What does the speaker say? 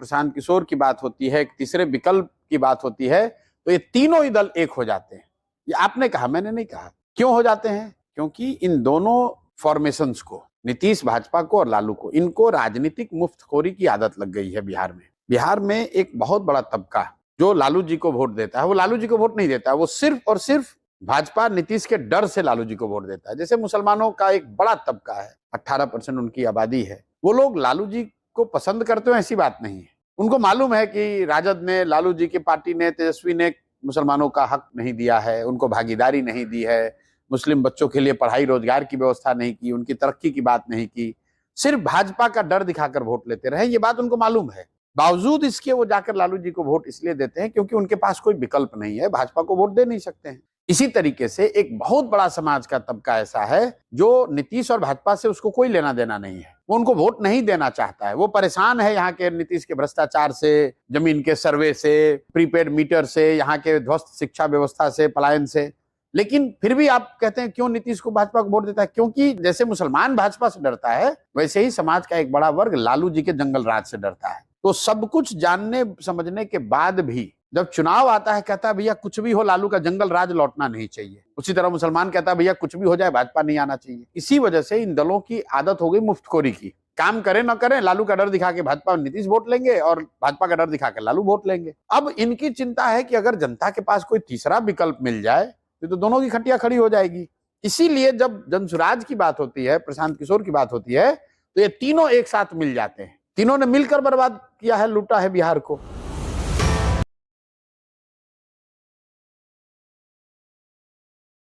प्रशांत किशोर की बात होती है, एक तीसरे विकल्प की बात होती है, तो ये तीनों ही दल एक हो जाते हैं। ये आपने कहा, मैंने नहीं कहा। क्यों हो जाते हैं? क्योंकि इन दोनों फॉर्मेशंस को, नीतीश भाजपा को और लालू को, इनको राजनीतिक मुफ्तखोरी की आदत लग गई है बिहार में। बिहार में एक बहुत बड़ा तबका जो लालू जी को वोट देता है, वो लालू जी को वोट नहीं देता है, वो सिर्फ और सिर्फ भाजपा नीतीश के डर से लालू जी को वोट देता है। जैसे मुसलमानों का एक बड़ा तबका है, 18% उनकी आबादी है, वो लोग लालू जी को पसंद करते हो ऐसी बात नहीं है। उनको मालूम है कि राजद ने, लालू जी की पार्टी ने, तेजस्वी ने मुसलमानों का हक नहीं दिया है, उनको भागीदारी नहीं दी है, मुस्लिम बच्चों के लिए पढ़ाई रोजगार की व्यवस्था नहीं की, उनकी तरक्की की बात नहीं की, सिर्फ भाजपा का डर दिखाकर वोट लेते रहे, ये बात उनको मालूम है। बावजूद इसके वो जाकर लालू जी को वोट इसलिए देते हैं क्योंकि उनके पास कोई विकल्प नहीं है, भाजपा को वोट दे नहीं सकते हैं। इसी तरीके से एक बहुत बड़ा समाज का तबका ऐसा है जो नीतीश और भाजपा से उसको कोई लेना देना नहीं है, वो उनको वोट नहीं देना चाहता है। वो परेशान है यहाँ के नीतीश के भ्रष्टाचार से, जमीन के सर्वे से, प्रीपेड मीटर से, यहाँ के ध्वस्त शिक्षा व्यवस्था से, पलायन से। लेकिन फिर भी आप कहते हैं क्यों नीतीश को भाजपा को वोट देता है? क्योंकि जैसे मुसलमान भाजपा से डरता है, वैसे ही समाज का एक बड़ा वर्ग लालू जी के जंगल राज से डरता है। तो सब कुछ जानने समझने के बाद भी जब चुनाव आता है, कहता है भैया कुछ भी हो, लालू का जंगल राज लौटना नहीं चाहिए। उसी तरह मुसलमान कहता है भैया कुछ भी हो जाए, भाजपा नहीं आना चाहिए। इसी वजह से इन दलों की आदत हो गई मुफ्तखोरी की। काम करें ना करें, लालू का डर दिखा के भाजपा नीतीश वोट लेंगे और भाजपा का डर दिखा के लालू वोट लेंगे। अब इनकी चिंता है कि अगर जनता के पास कोई तीसरा विकल्प मिल जाए तो दोनों की खटिया खड़ी हो जाएगी। इसीलिए जब जनसुराज की बात होती है, प्रशांत किशोर की बात होती है, तो ये तीनों एक साथ मिल जाते हैं। तीनों ने मिलकर बर्बाद किया है, लूटा है बिहार को।